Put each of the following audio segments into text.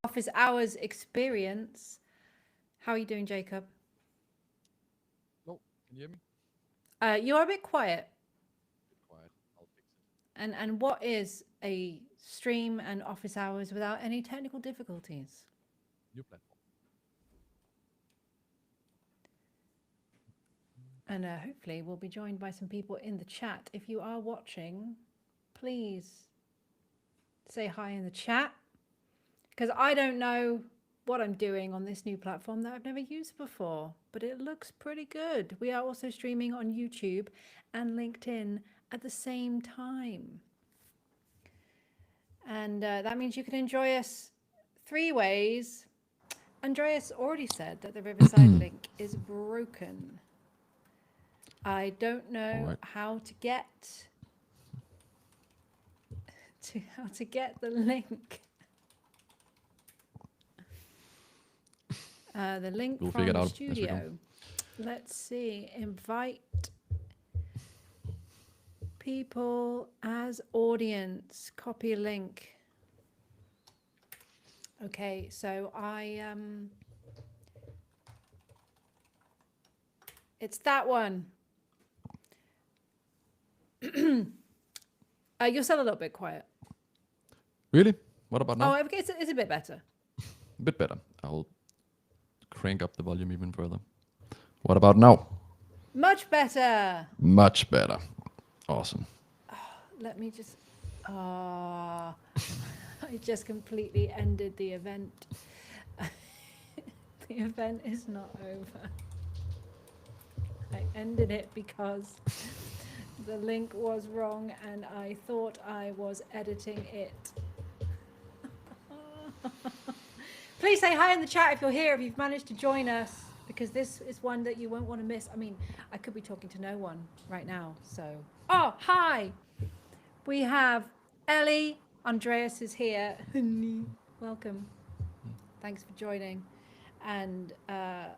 office hours experience. How are you doing, Jacob? No, can you hear me? You are a bit quiet. Quiet. I'll fix it. And what is a stream and office hours without any technical difficulties? New platform. And hopefully we'll be joined by some people in the chat. If you are watching, please say hi in the chat, because I don't know what I'm doing on this new platform that I've never used before, but it looks pretty good. We are also streaming on YouTube and LinkedIn at the same time. And that means you can enjoy us 3 ways. Andreas already said that the Riverside link is broken. I don't know how to get the link. The link We'll from figure it the out as we go. studio. Let's see. Invite people as audience. Copy link. Okay, so it's that one. You're still a little bit quiet. Really? What about now? Oh, it's a bit better. A bit better. I'll crank up the volume even further. What about now? Much better. Much better. Awesome. Let me just... I just completely ended the event. The event is not over. I ended it because the link was wrong and I thought I was editing it. Please say hi in the chat if you're here, if you've managed to join us, because this is one that you won't want to miss. I mean, I could be talking to no one right now, so... Oh, hi! We have Ellie. Andreas is here. Welcome. Thanks for joining. And, I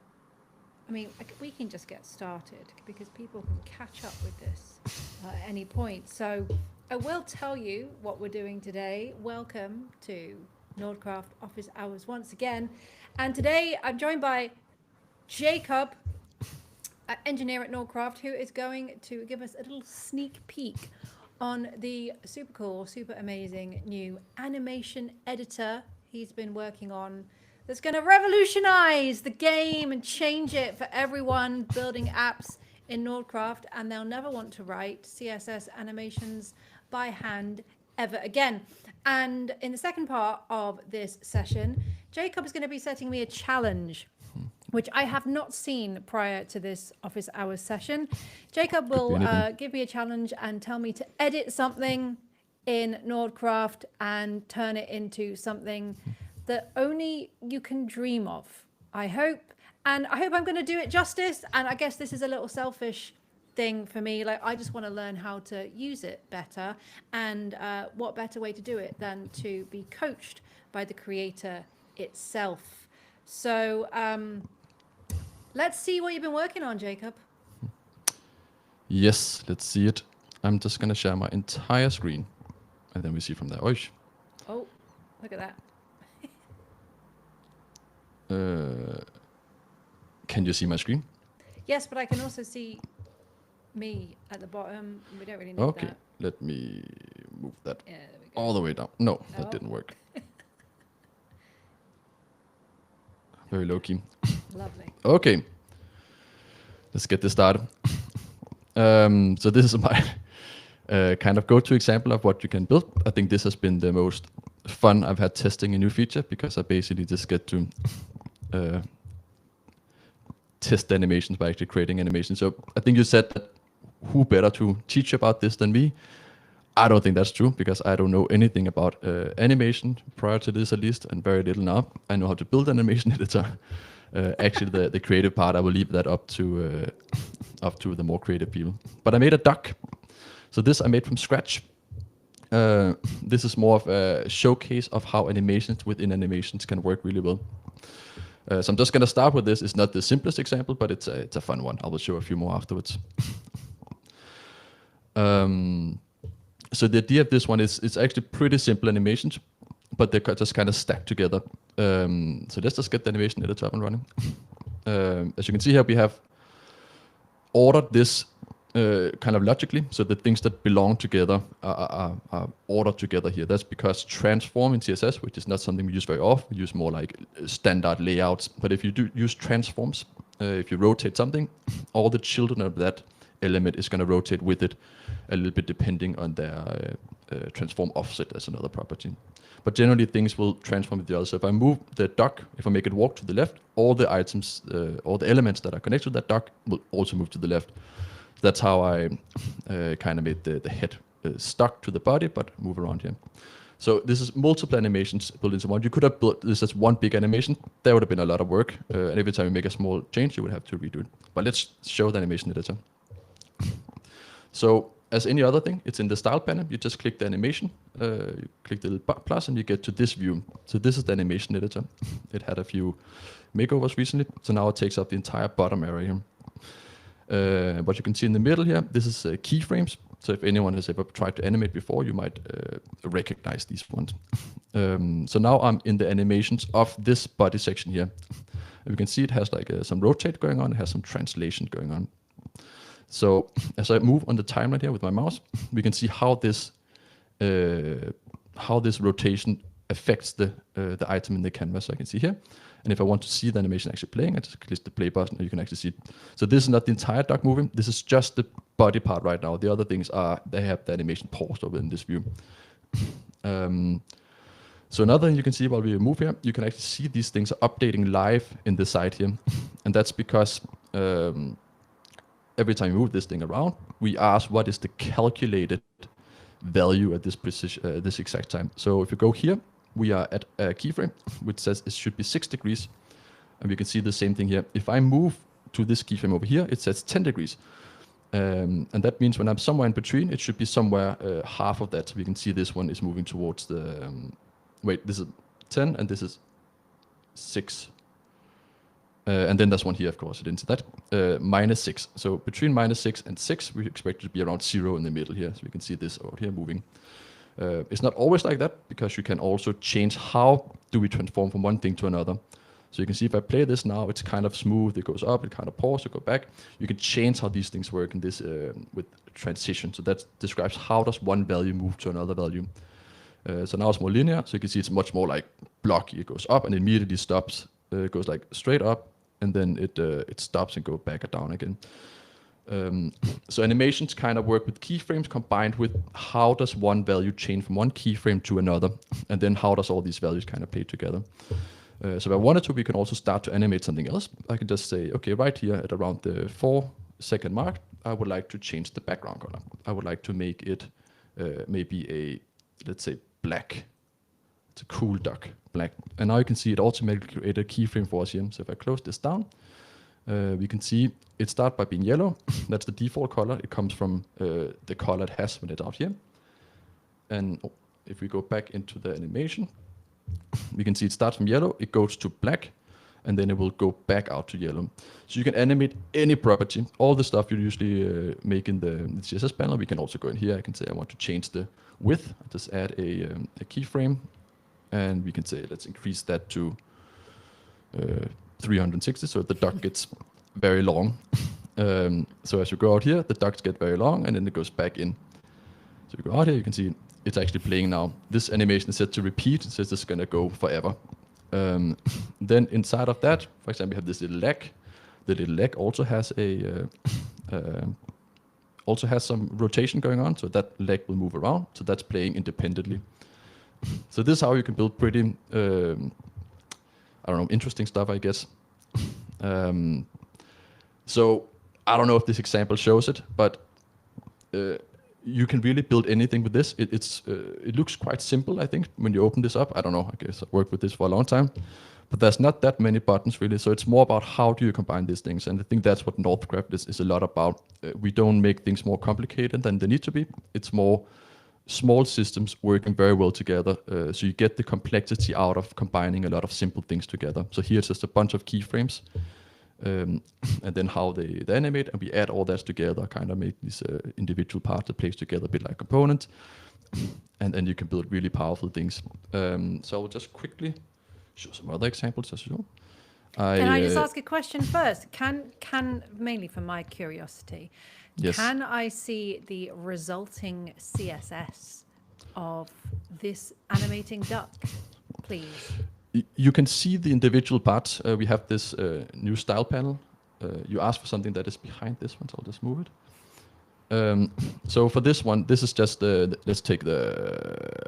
mean, we can just get started because people can catch up with this at any point. So I will tell you what we're doing today. Welcome to Nordcraft Office Hours once again. And today I'm joined by Jacob, engineer at Nordcraft, who is going to give us a little sneak peek on the super cool, super amazing new animation editor he's been working on that's going to revolutionize the game and change it for everyone building apps in Nordcraft, and they'll never want to write CSS animations by hand ever again. And in the second part of this session, Jacob is going to be setting me a challenge, which I have not seen prior to this office hours session. Jacob will give me a challenge and tell me to edit something in Nordcraft and turn it into something that only you can dream of, I hope. And I hope I'm going to do it justice. And I guess this is a little selfish thing for me. Like, I just want to learn how to use it better. And what better way to do it than to be coached by the creator itself. So let's see what you've been working on, Jacob. Yes, let's see it. I'm just going to share my entire screen. And then we see from there. Oish. Oh, look at that. Can you see my screen? Yes, but I can also see me at the bottom. We don't really need Okay, that. let me move that Yeah, there we go. all the way down. No, that Oh. didn't work. Very low key. Lovely. Okay, let's get this started. So this is my kind of go-to example of what you can build. I think this has been the most fun I've had testing a new feature, because I basically just get to test the animations by actually creating animations. So I think you said that who better to teach about this than me? I don't think that's true, because I don't know anything about animation prior to this, at least, and very little now. I know how to build an animation editor. Actually, the creative part, I will leave that up to the more creative people. But I made a duck. So this I made from scratch. This is more of a showcase of how animations within animations can work really well. So I'm just going to start with this. It's not the simplest example, but it's a fun one. I will show a few more afterwards. So the idea of this one is it's actually pretty simple animations, but they're just kind of stacked together So let's just get the animation editor up and running. As you can see here, we have ordered this kind of logically, so the things that belong together are ordered together here. That's because transform in CSS, which is not something we use very often, we use more like standard layouts. But if you do use transforms, if you rotate something, all the children of that element is going to rotate with it a little bit depending on their transform offset as another property. But generally things will transform with the other. So if I move the dock, if I make it walk to the left, all the items, all the elements that are connected to that dock will also move to the left. That's how I kind of made the head stuck to the body, but move around here. So this is multiple animations built into one. You could have built this as one big animation. There would have been a lot of work. And every time you make a small change, you would have to redo it. But let's show the animation editor. So as any other thing, it's in the style panel. You just click the animation, you click the little plus, and you get to this view. So this is the animation editor. It had a few makeovers recently, so now it takes up the entire bottom area here. What you can see in the middle here, this is keyframes. So if anyone has ever tried to animate before, you might recognize these ones. So now I'm in the animations of this body section here. You can see it has like some rotate going on, it has some translation going on. So as I move on the timeline here with my mouse, we can see how this rotation affects the item in the canvas. So I can see here. And if I want to see the animation actually playing, I just click the play button and you can actually see it. So this is not the entire dock moving. This is just the body part right now. The other things are, they have the animation paused over in this view. So another thing you can see while we move here, you can actually see these things are updating live in the side here. And that's because every time you move this thing around, we ask what is the calculated value at this precision, this exact time. So if you go here, we are at a keyframe which says it should be 6 degrees, and we can see the same thing here. If I move to this keyframe over here, it says 10 degrees, and that means when I'm somewhere in between, it should be somewhere half of that. So we can see this one is moving towards the wait, this is 10 and this is 6. And then there's one here, of course, it into that, -6. So between -6 and 6, we expect it to be around 0 in the middle here. So we can see this over here moving. It's not always like that, because you can also change how do we transform from one thing to another. So you can see if I play this now, it's kind of smooth, it goes up, it kind of pauses, it goes back. You can change how these things work in this with transition. So that describes how does one value move to another value. So now it's more linear, so you can see it's much more like blocky. It goes up and immediately stops. It goes like straight up, and then it stops and goes back and down again. So animations kind of work with keyframes combined with how does one value change from one keyframe to another, and then how does all these values kind of play together. So if I wanted to, we can also start to animate something else. I can just say, okay, right here at around the 4-second mark, I would like to change the background color. I would like to make it maybe a, let's say, black. It's a cool duck, black. And now you can see it automatically created a keyframe for us here. So if I close this down, we can see it starts by being yellow. That's the default color. It comes from the color it has when it's out here. And if we go back into the animation, we can see it starts from yellow, it goes to black, and then it will go back out to yellow. So you can animate any property, all the stuff you usually make in the CSS panel. We can also go in here. I can say I want to change the width. I just add a keyframe, and we can say let's increase that to 360, so the duck gets very long. So as you go out here, the ducks get very long, and then it goes back in. So you go out here, you can see it's actually playing now. This animation is set to repeat. It says this is going to go forever. Then inside of that, for example, we have this little leg. The little leg also has some rotation going on, so that leg will move around. So that's playing independently. So this is how you can build pretty, I don't know, interesting stuff, I guess. So I don't know if this example shows it, but you can really build anything with this. It looks quite simple, I think, when you open this up. I don't know, I guess I've worked with this for a long time, but there's not that many buttons really. So it's more about how do you combine these things. And I think that's what Nordcraft is a lot about. We don't make things more complicated than they need to be. It's more small systems working very well together. So you get the complexity out of combining a lot of simple things together. So here's just a bunch of keyframes. And then how they animate, and we add all that together, kind of make these individual parts that plays together a bit like components, and then you can build really powerful things. So I'll just quickly show some other examples as well. Can I just ask a question first? Can mainly for my curiosity, Yes. can I see the resulting CSS of this animating duck, please? You can see the individual parts. We have this new style panel. You asked for something that is behind this one, so I'll just move it. So for this one, this is just let's take the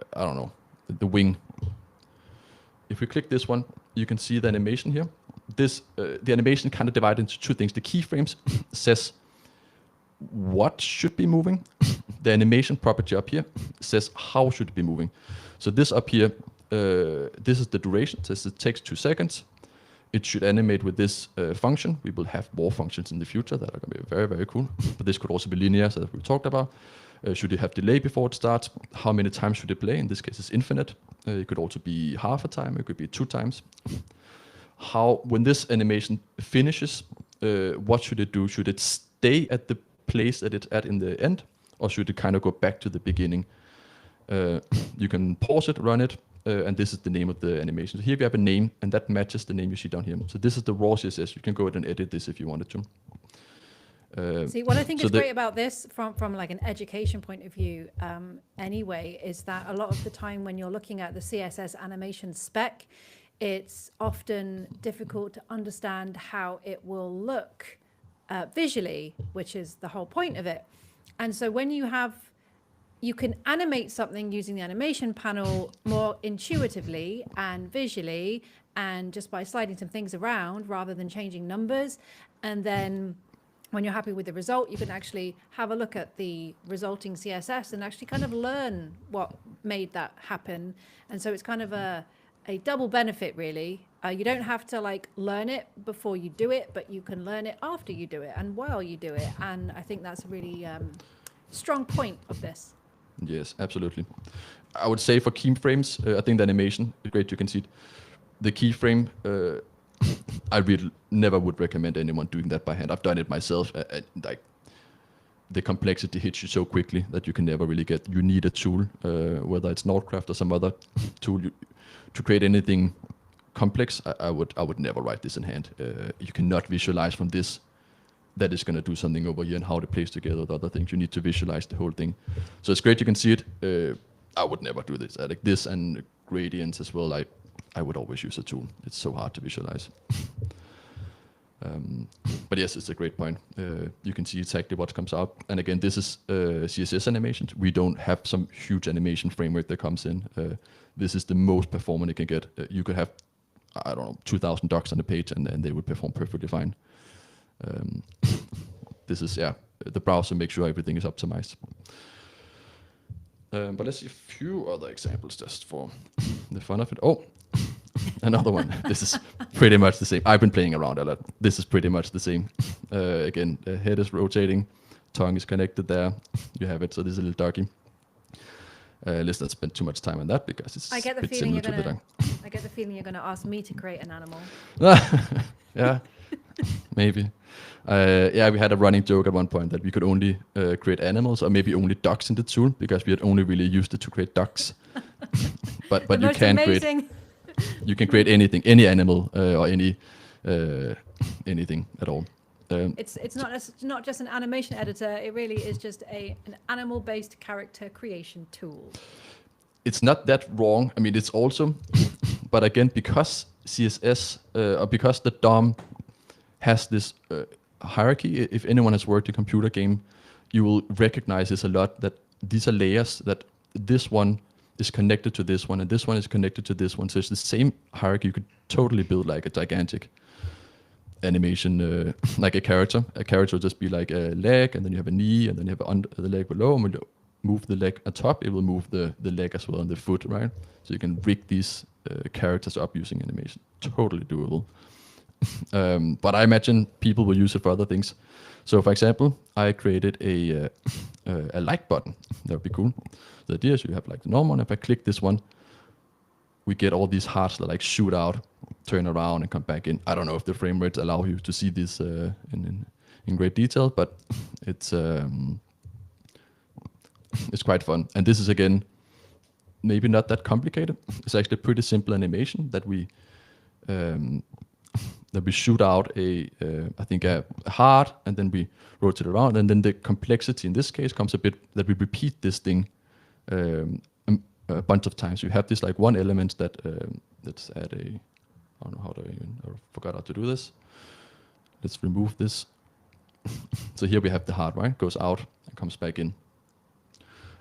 wing. If we click this one, you can see the animation here. The animation kind of divided into two things. The keyframes says what should be moving. The animation property up here says how should it be moving. So this up here, this is the duration. It says it takes 2 seconds. It should animate with this function. We will have more functions in the future that are going to be very, very cool. But this could also be linear, as we talked about. Should it have delay before it starts? How many times should it play? In this case, it's infinite. It could also be half a time. It could be 2 times. When this animation finishes, what should it do? Should it stay at the place that it's at in the end? Or should it kind of go back to the beginning? You can pause it, run it, and this is the name of the animation. So here we have a name, and that matches the name you see down here. So this is the raw CSS. You can go ahead and edit this if you wanted to. See, what I think is great about this from like an education point of view anyway, is that a lot of the time when you're looking at the CSS animation spec, it's often difficult to understand how it will look visually, which is the whole point of it. And so when you can animate something using the animation panel more intuitively and visually, and just by sliding some things around rather than changing numbers. And then when you're happy with the result, you can actually have a look at the resulting CSS and actually kind of learn what made that happen. And so it's kind of a double benefit, really. You don't have to like learn it before you do it, but you can learn it after you do it and while you do it. And I think that's a really strong point of this. Yes, absolutely. I would say for keyframes, I think the animation is great. You can see it. The keyframe, I really never would recommend anyone doing that by hand. I've done it myself. Like the complexity hits you so quickly that you can never really get. You need a tool, whether it's Nordcraft or some other tool, to create anything complex. I would never write this in hand. You cannot visualize from this that is going to do something over here and how it plays together with other things. You need to visualize the whole thing. So it's great you can see it. I would never do this. Like this and gradients as well. I would always use a tool. It's so hard to visualize. But yes, it's a great point. You can see exactly what comes out. And again, this is CSS animations. We don't have some huge animation framework that comes in. This is the most performant it can get. You could have, 2,000 docs on the page and they would perform perfectly fine. This is, the browser makes sure everything is optimized. But let's see a few other examples just for the fun of it. Oh, another one. This is pretty much the same. I've been playing around a lot. This is pretty much the same. Again, the head is rotating, tongue is connected there. You have it. So this is a little doggy. Let's not spend too much time on that because it's a bit similar to the dog. I get the feeling you're going to ask me to create an animal. Yeah, maybe. We had a running joke at one point that we could only create animals or maybe only ducks in the tool because we had only really used it to create ducks. but you can create anything, any animal or anything at all. It's not just an animation editor. It really is just an animal-based character creation tool. It's not that wrong. I mean, it's awesome. But again, because CSS or because the DOM has this hierarchy, if anyone has worked a computer game, you will recognize this a lot, that these are layers, that this one is connected to this one and this one is connected to this one. So it's the same hierarchy. You could totally build like a gigantic animation, like a character. A character will just be like a leg, and then you have a knee, and then you have the leg below, and when you move the leg on top, it will move the leg as well, and the foot, right? So you can rig these characters up using animation. Totally doable. But I imagine people will use it for other things. So for example, I created a like button. That would be cool. The idea is you have like the normal one. If I click this one, we get all these hearts that like shoot out, turn around, and come back in. I don't know if the frame rates allow you to see this in great detail, but it's quite fun. And this is again maybe not that complicated. It's actually a pretty simple animation that we that we shoot out I think a heart, and then we rotate it around, and then the complexity in this case comes a bit that we repeat this thing a bunch of times. You have this like one element that let's add I don't know how to even, I forgot how to do this. Let's remove this. So here we have the heart, right? Goes out and comes back in.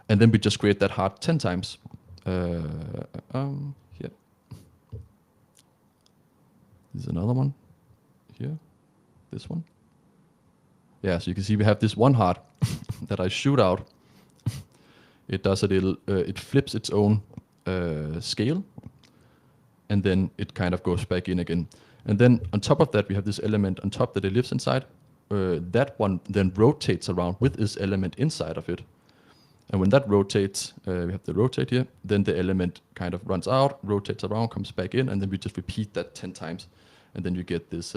And then we just create that heart 10 times. Here. There's another one. Here. This one. Yeah, so you can see we have this one heart that I shoot out. It does a little, it flips its own scale, and then it kind of goes back in again. And then on top of that, we have this element on top that it lives inside. That one then rotates around with this element inside of it. And when that rotates, we have the rotate here, then the element kind of runs out, rotates around, comes back in, and then we just repeat that 10 times. And then you get this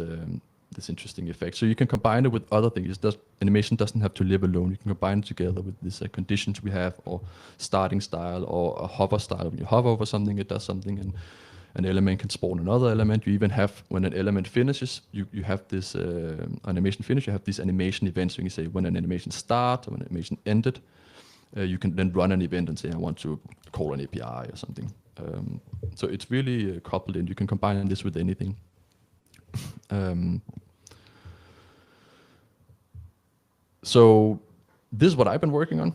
this interesting effect. So you can combine it with other things. Animation doesn't have to live alone. You can combine it together with these conditions we have, or starting style, or a hover style. When you hover over something, it does something, and an element can spawn another element. You even have, when an element finishes, you have this animation finish, you have these animation events. So you can say when an animation starts or when an animation ended, you can then run an event and say, I want to call an API or something. So it's really coupled in. You can combine this with anything. So this is what I've been working on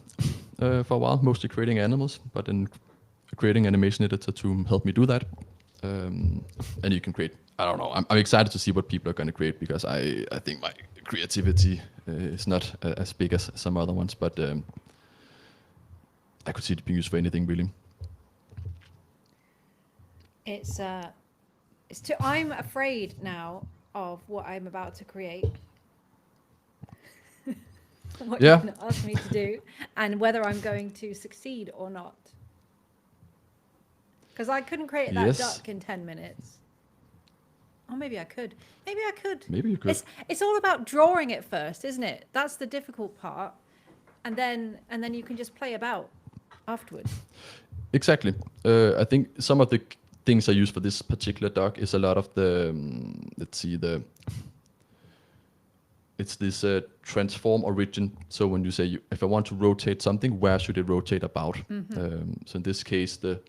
for a while, mostly creating animals, but then creating animation editor to help me do that. And you can create, I don't know, I'm excited to see what people are going to create, because I think my creativity is not as big as some other ones, but I could see it being used for anything, really. I'm afraid now of what I'm about to create. What you're going to ask me to do, and whether I'm going to succeed or not. Because I couldn't create that duck in 10 minutes. Or maybe I could. Maybe I could. Maybe you could. It's all about drawing it first, isn't it? That's the difficult part. And then you can just play about afterwards. Exactly. I think some of the things I use for this particular duck is a lot of the, it's this transform origin. So when you say, if I want to rotate something, where should it rotate about? Mm-hmm. So in this case, we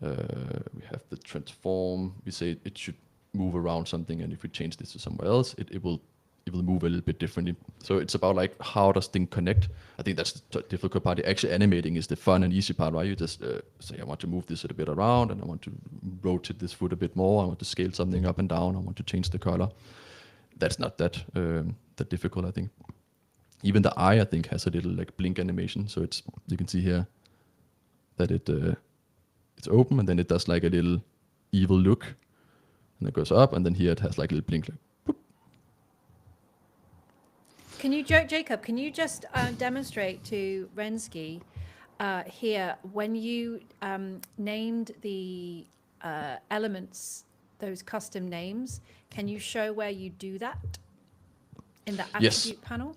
have the transform. We say it should move around something, and if we change this to somewhere else, it will move a little bit differently. So it's about like, how does things connect? I think that's the difficult part. Actually, animating is the fun and easy part, right? You just say, I want to move this a bit around, and I want to rotate this foot a bit more. I want to scale something up and down. I want to change the color. That's not that difficult, I think. Even the eye, I think, has a little like blink animation. So you can see here that it's open, and then it does like a little evil look, and it goes up, and then here it has like a little blink. Like, boop. Can you, Jacob? Can you just demonstrate to Rensky here when you named the elements, those custom names? Can you show where you do that in the attribute panel?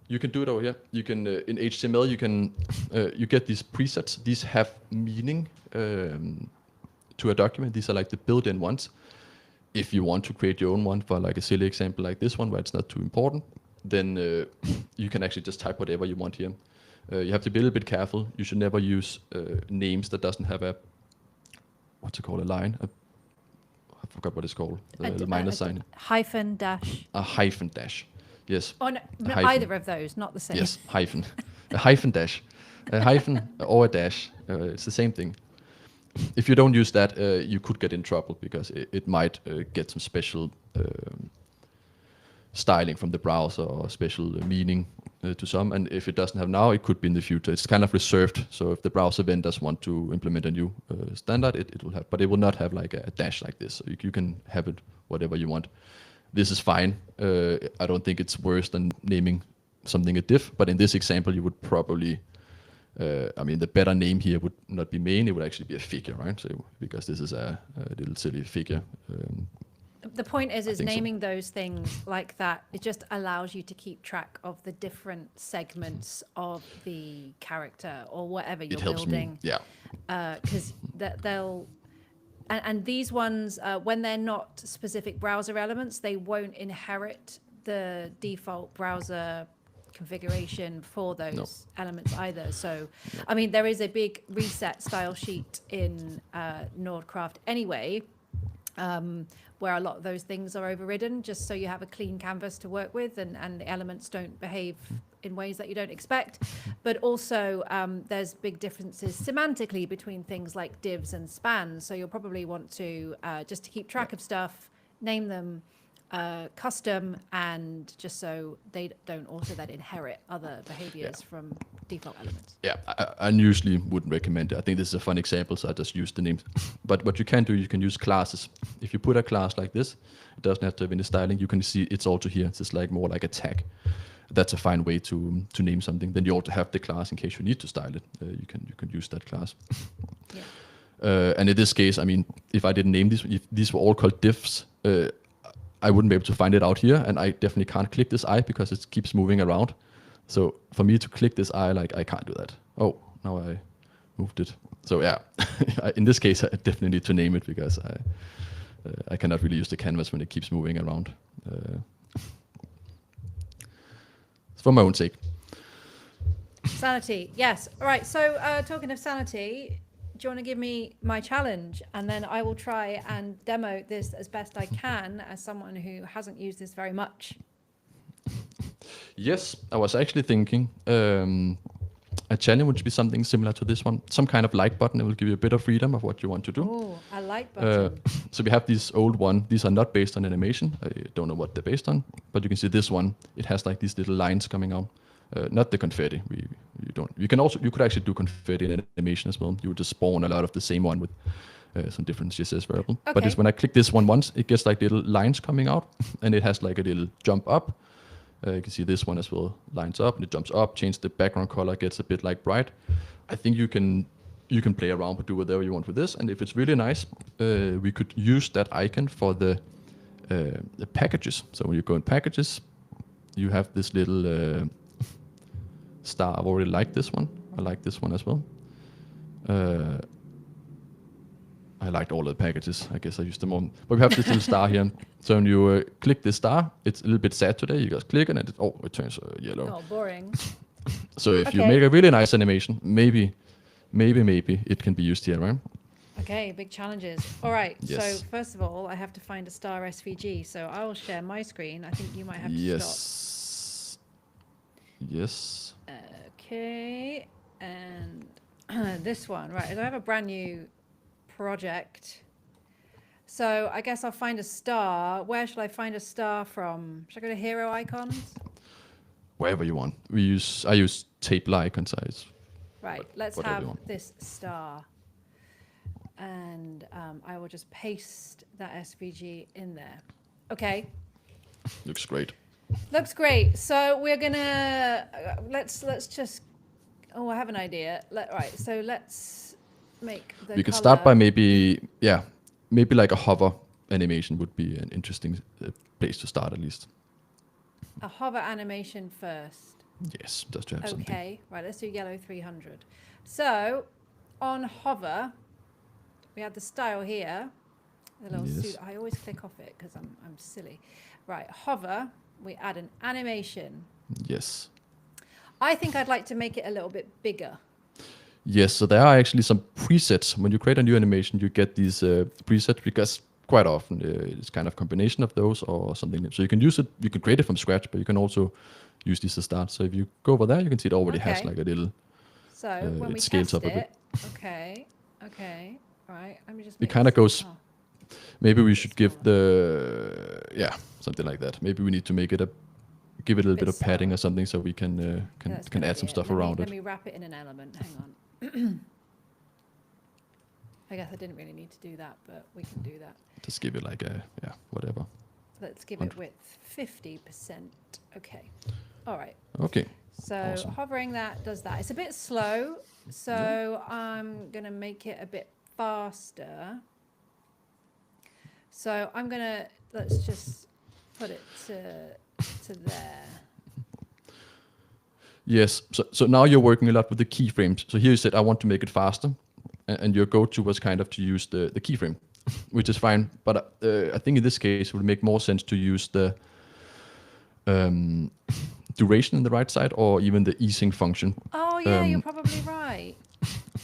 You can do it over here. You can in HTML. You can you get these presets. These have meaning to a document. These are like the built-in ones. If you want to create your own one for like a silly example like this one, where it's not too important, then you can actually just type whatever you want here. You have to be a little bit careful. You should never use names that doesn't have a, what's it called, a line. I forgot what it's called. The minus sign. Hyphen dash. A hyphen dash. Yes. Oh, no, either of those, not the same. Yes, hyphen. A hyphen dash. A hyphen or a dash. It's the same thing. If you don't use that, you could get in trouble, because it might get some special styling from the browser, or special meaning to some. And if it doesn't have now, it could be in the future. It's kind of reserved. So if the browser vendors want to implement a new standard, it will have. But it will not have like a dash like this. So you can have it whatever you want. This is fine. I don't think it's worse than naming something a div, but in this example, you would probably, the better name here would not be main, it would actually be a figure, right? So, because this is a little silly figure. The point is naming those things like that, it just allows you to keep track of the different segments of the character or whatever you're building. Me. Yeah. Because they'll, And these ones, when they're not specific browser elements, they won't inherit the default browser configuration for those elements either. So, I mean, there is a big reset style sheet in Nordcraft anyway, where a lot of those things are overridden, just so you have a clean canvas to work with, and the elements don't behave in ways that you don't expect. But also there's big differences semantically between things like divs and spans. So you'll probably want to, just to keep track of stuff, name them custom, and just so they don't also then inherit other behaviors from default elements. Yeah, I usually wouldn't recommend it. I think this is a fun example, so I just use the names. But what you can do, you can use classes. If you put a class like this, it doesn't have to have any styling. You can see it's also here. It's just like more like a tag. That's a fine way to name something. Then you also have the class in case you need to style it. You can use that class. Yeah. And in this case, I mean, if I didn't name these, if these were all called diffs, I wouldn't be able to find it out here, and I definitely can't click this eye because it keeps moving around. So for me to click this eye, like, I can't do that. Oh, now I moved it. So yeah, in this case, I definitely need to name it because I cannot really use the canvas when it keeps moving around. For my own sake. Sanity, yes. All right, so talking of sanity, do you want to give me my challenge, and then I will try and demo this as best I can as someone who hasn't used this very much. Yes, I was actually thinking a challenge would be something similar to this one. Some kind of like button. It will give you a bit of freedom of what you want to do. Oh, I like button. So we have this old one. These are not based on animation. I don't know what they're based on, but you can see this one. It has like these little lines coming out. Not the confetti. You could actually do confetti in animation as well. You would just spawn a lot of the same one with some different CSS variable. Okay. But when I click this one once, it gets like little lines coming out, and it has like a little jump up. You can see this one as well lines up, and it jumps up. Change the background color, gets a bit like bright. I think you can play around and do whatever you want with this. And if it's really nice, we could use that icon for the packages. So when you go in packages, you have this little star. I've already liked this one. I like this one as well. I liked all the packages. I guess I used them all. But we have this little star here. So when you click this star, it's a little bit sad today. You just click on it. It turns yellow. Oh, boring. So if you make a really nice animation, maybe it can be used here, right? Okay, big challenges. All right. Yes. So first of all, I have to find a star SVG. So I will share my screen. I think you might have to stop. Yes. Okay. And this one, right? I have a brand new project. So I guess I'll find a star. Where should I find a star from? Should I go to hero icons? Wherever you want. I use table icon size. Right. Let's have this star. And I will just paste that SVG in there. Okay. Looks great. Looks great. So we're gonna let's just. Oh, I have an idea. Right. So let's make the. We could start by maybe like a hover animation would be an interesting place to start at least. A hover animation first. Yes, just to have something. Okay. Right. Let's do yellow 300. So on hover, we have the style here. The little suit. I always click off it because I'm silly. Right. Hover. We add an animation. Yes. I think I'd like to make it a little bit bigger. Yes, so there are actually some presets. When you create a new animation, you get these presets because quite often it's kind of combination of those or something. So you can use it, you can create it from scratch, but you can also use these to start. So if you go over there, you can see it already has like a little. So when we scales test up a bit. Okay. All right. Let me just. It kind of goes. Maybe we should give something like that. Maybe we need to make it give it a little bit of padding or something so we can add some stuff around it. Let me wrap it in an element. Hang on. I guess I didn't really need to do that, but we can do that. Just give it like whatever. Let's give it width 50%. Okay. All right. Okay. So awesome. Hovering that does that. It's a bit slow, so I'm going to make it a bit faster. So let's just put it to there. Yes, so now you're working a lot with the keyframes. So here you said, I want to make it faster. And your go-to was kind of to use the keyframe. which is fine. But I think in this case, it would make more sense to use the duration in the right side or even the easing function. Oh yeah, you're probably right.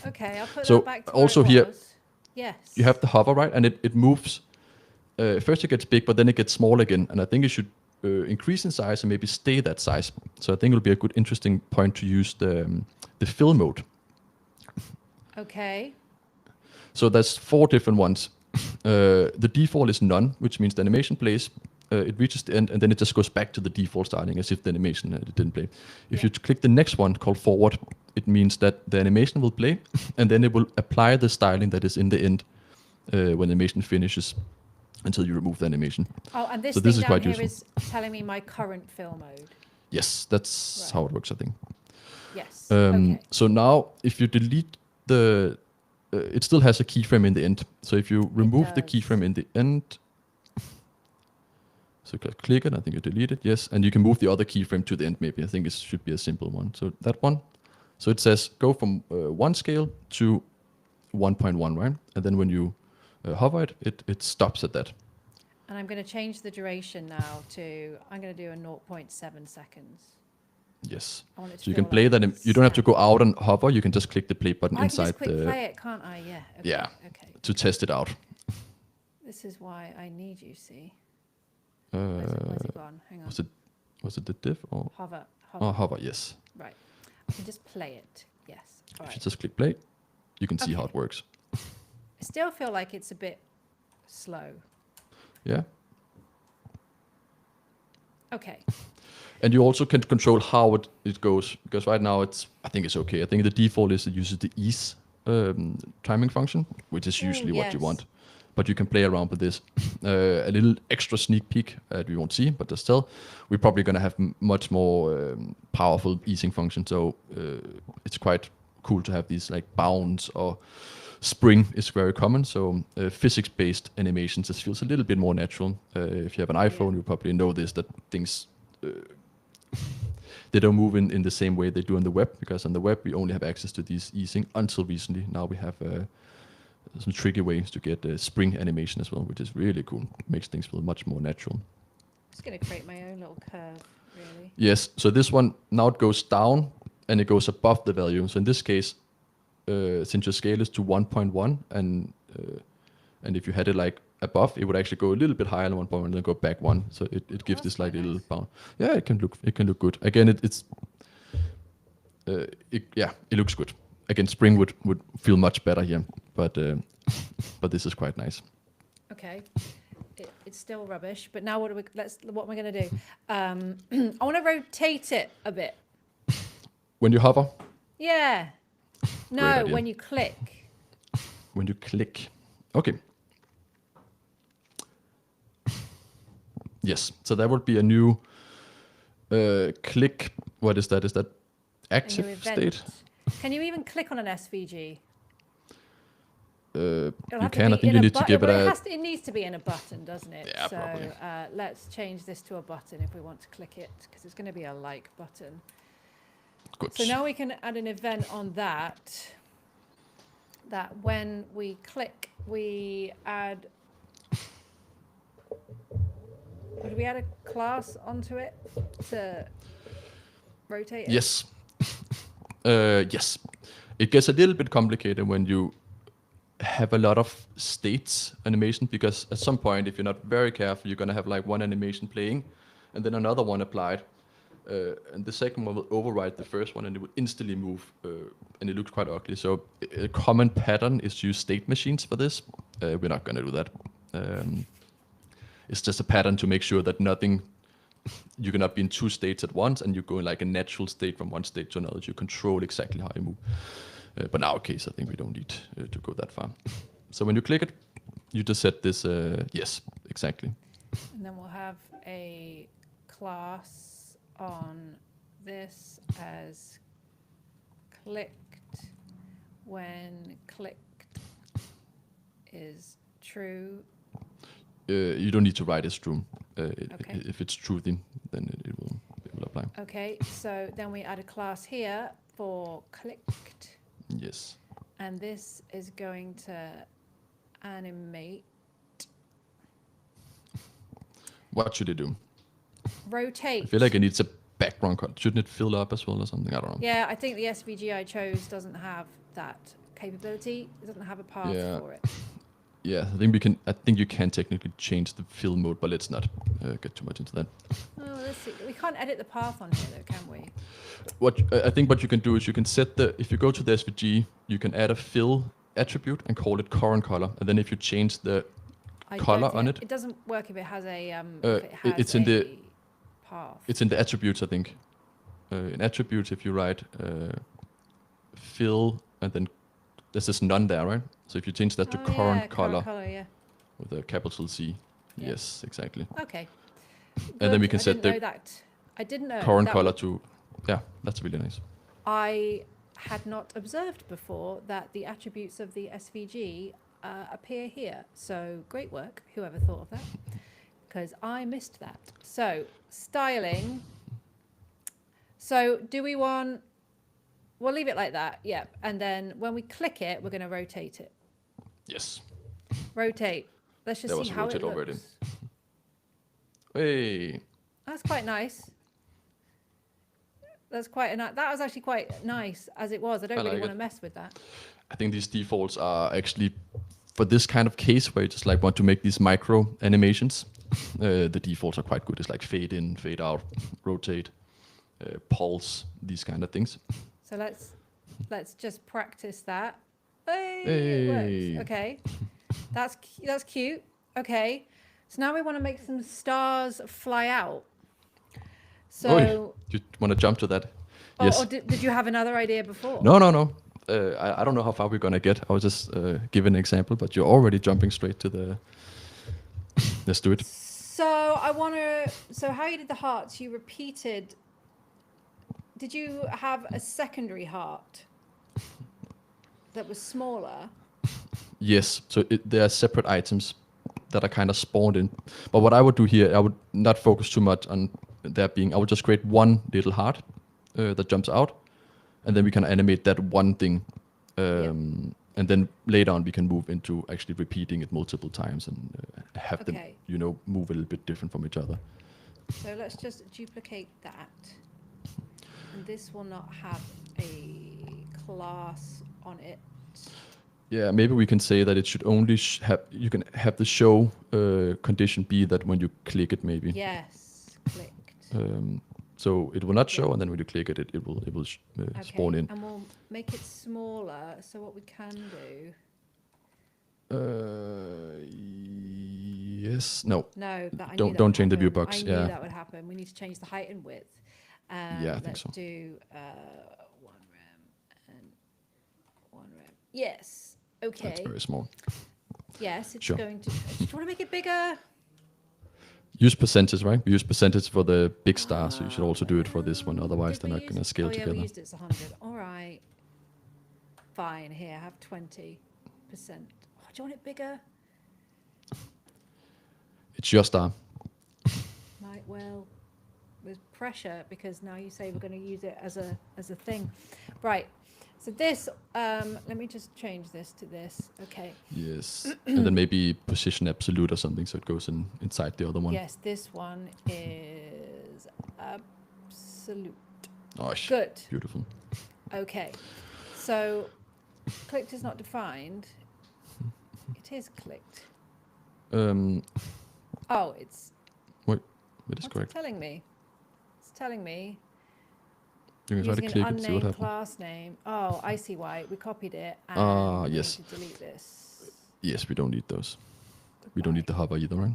Okay, I'll put So that back to also where it here, was. Yes. you have the hover, right? And it moves. First it gets big, but then it gets small again. And I think it should increase in size and maybe stay that size. So I think it'll be a good, interesting point to use the fill mode. Okay. So there's 4 different ones. The default is none, which means the animation plays. It reaches the end, and then it just goes back to the default starting as if the animation didn't play. If you click the next one called forward, it means that the animation will play, and then it will apply the styling that is in the end when the animation finishes until you remove the animation. Oh, and this So thing this is down quite here useful. is telling me my current fill mode. Yes, that's how it works, I think. Yes. Okay. So now, if you delete the, it still has a keyframe in the end. So if you remove the does. keyframe in the end, so click it, I think you delete it, yes, and you can move the other keyframe to the end maybe. I think it should be a simple one. So that one. So it says go from 1 scale to 1.1, right? And then when you hover it stops at that. And I'm going to change the duration now to, I'm going to do a 0.7 seconds. Yes. I want it to So you can feel play like that. You don't have to snap. go out and hover. You can just click the play button I can inside just quick the. play it, can't I? Yeah. Okay. Yeah. Okay. To test it out. This is why I need you, see. Where's it gone? Hang on. Was it the diff or? Hover. Oh, hover. Yes. Right. I can just play it. Yes. All If right. you just click play, you can see how Okay. it works. I still feel like it's a bit slow. Yeah. Okay. And you also can control how it goes, because right now I think it's okay. I think the default is it uses the ease timing function, which is usually what you yes. want. But you can play around with this. A little extra sneak peek we won't see, but still, we're probably going to have much more powerful easing function. So it's quite cool to have these like bounds or spring is very common. So physics-based animations just feels a little bit more natural. If you have an iPhone, you probably know this, that things they don't move in the same way they do on the web, because on the web we only have access to these easing until recently. Now we have some tricky ways to get spring animation as well, which is really cool. It makes things feel much more natural. I'm just going to create my own little curve, really. Yes, so this one, now it goes down and it goes above the value. So in this case, since your scale is to 1.1 and if you had it like above, it would actually go a little bit higher than 1.1 and then go back 1. So it gives this like little bound. Yeah, it can look good. Again, it looks good. Again, spring would feel much better here, but this is quite nice. Okay. It's still rubbish, but now what am I going to do? I want to rotate it a bit. When you hover? Yeah. No, idea. when you click. When you click. Okay. Yes, so that would be a new click. What is that? Is that active state? Can you even click on an SVG? You can. I think you need to give it a. It needs to be in a button, doesn't it? Yeah, so probably. let's change this to a button if we want to click it, because it's going to be a like button. Good. So now we can add an event on that. That when we click, we add. Would we add a class onto it to rotate it? Yes. Yes. It gets a little bit complicated when you have a lot of states animation, because at some point, if you're not very careful, you're going to have like one animation playing and then another one applied. And the second one will override the first one and it will instantly move and it looks quite ugly. So a common pattern is to use state machines for this. We're not going to do that. It's just a pattern to make sure that you cannot be in 2 states at once and you go in like a natural state from one state to another. You control exactly how you move. But in our case, I think we don't need to go that far. So when you click it, you just set this, yes, exactly. And then we'll have a class on this as clicked when clicked is true. You don't need to write as true. Okay. If it's true, then it will apply. Okay, so then we add a class here for clicked. Yes. And this is going to animate. What should it do? Rotate. I feel like it needs a background color. Shouldn't it fill up as well or something? I don't know. Yeah, I think the SVG I chose doesn't have that capability. It doesn't have a path for it. Yeah, I think you can technically change the fill mode, but let's not get too much into that. Oh, let's see. We can't edit the path on here, though, can we? I think what you can do is you can set if you go to the SVG, you can add a fill attribute and call it current color, and then if you change the color on it, it doesn't work if it has a it's in the path. It's in the attributes, I think. In attributes, if you write fill and then there's this none there, right? So if you change that to current color with a capital C, yes, exactly. Okay. And then we can set the I didn't know current color to, yeah, that's really nice. I had not observed before that the attributes of the SVG appear here. So great work, whoever thought of that, because I missed that. So styling. So do we want, we'll leave it like that, yep. And then when we click it, we're going to rotate it. Yes. Rotate. Let's just see how it looks. Already. Hey. That's quite nice. That's quite that was actually quite nice as it was. I don't really want to mess with that. I think these defaults are actually for this kind of case where you just like want to make these micro animations. The defaults are quite good. It's like fade in, fade out, rotate, pulse, these kind of things. So let's just practice that. Hey, hey. It works. Okay, that's cute. Okay, so now we want to make some stars fly out. So you want to jump to that? Oh, yes. Or did you have another idea before? No. I don't know how far we're gonna get. I was just giving an example, but you're already jumping straight to the. Let's do it. So So how you did the hearts? You repeated. Did you have a secondary heart that was smaller? Yes. So there are separate items that are kind of spawned in. But what I would do here, I would not focus too much on there being. I would just create one little heart that jumps out, and then we can animate that one thing. And then later on we can move into actually repeating it multiple times and have them, move a little bit different from each other. So let's just duplicate that. And this will not have a class on it. Yeah, maybe we can say that it should only you can have the show condition be that when you click it, maybe. Yes, clicked. So it will not show, and then when you click it, it will spawn in. And we'll make it smaller. So what we can do. Yes. No. No. Don't change the view box. I knew that would happen. We need to change the height and width. Yeah, I think so. Let's do 1 rem and 1 rem. Yes. Okay. That's very small. Yes, it's going to. Do you want to make it bigger? Use percentage, right? We use percentage for the big stars, so you should also do it for this one. Otherwise, they're not going to scale together. We used it as 100. All right. Fine. Here, have 20%. Oh, do you want it bigger? It's your star. Right. Well, there's pressure because now you say we're going to use it as a thing, right? So this, let me just change this to this. Okay. Yes. And then maybe position absolute or something so it goes inside the other one. Yes, this one is absolute. Oh, good. Beautiful. Okay. So clicked is not defined. It is clicked. Oh, it's. Wait, it is correct. What's it telling me? It's telling me. You can try to click it, see what happens. Class name. Oh, I see why. We copied it. And yes. We need to delete this. Yes, we don't need those. Goodbye. We don't need the hover either, right?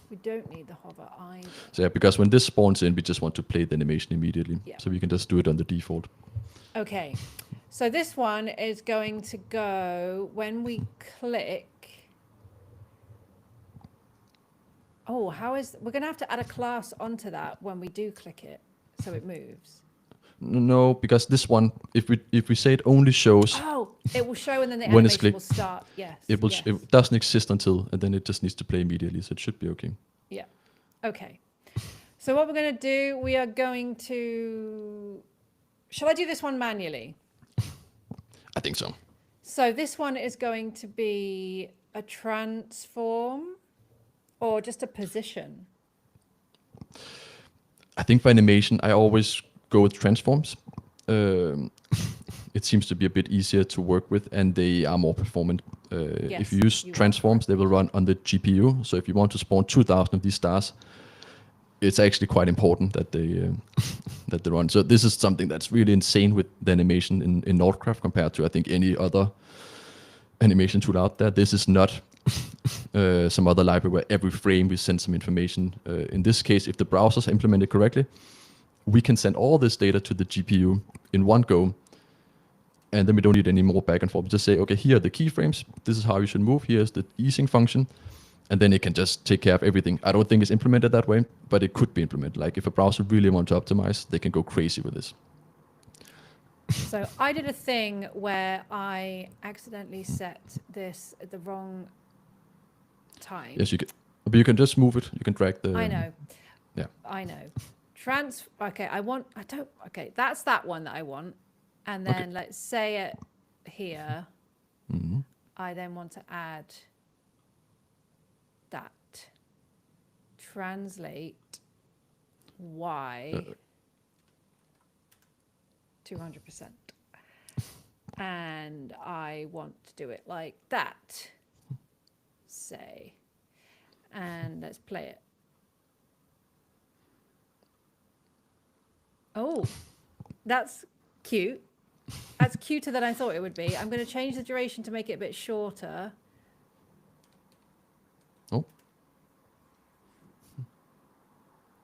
We don't need the hover either. So yeah, because when this spawns in, we just want to play the animation immediately. Yeah. So we can just do it on the default. Okay. So this one is going to go when we click. Oh, we're going to have to add a class onto that when we do click it, so it moves. No, because this one, if we say it only shows. Oh, it will show and then the animation will start. Yes. It will. It doesn't exist until, and then it just needs to play immediately, so it should be okay. Yeah. Okay. So what we're going to do, we are going to. Shall I do this one manually? I think so. So this one is going to be a transform or just a position? I think for animation, I always go with transforms. It seems to be a bit easier to work with, and they are more performant. Yes, if you use you are transforms, they will run on the GPU. So if you want to spawn 2,000 of these stars, it's actually quite important that they that they run. So this is something that's really insane with the animation in Nordcraft compared to I think any other animation tool out there. This is not some other library where every frame we send some information. In this case, if the browsers implement it correctly, we can send all this data to the GPU in one go, and then we don't need any more back and forth. We just say, okay, here are the keyframes. This is how you should move. Here's the easing function. And then it can just take care of everything. I don't think it's implemented that way, but it could be implemented. Like if a browser really wants to optimize, they can go crazy with this. So I did a thing where I accidentally set this at the wrong time. Yes, you can, but you can just move it. You can drag the. I know. Yeah. I know. Okay, that's that one that I want. And then Okay. let's say it here. Mm-hmm. I then want to add that. Translate Y 200%. And I want to do it like that. Say. And let's play it. Oh, that's cute. That's cuter than I thought it would be. I'm going to change the duration to make it a bit shorter. Oh.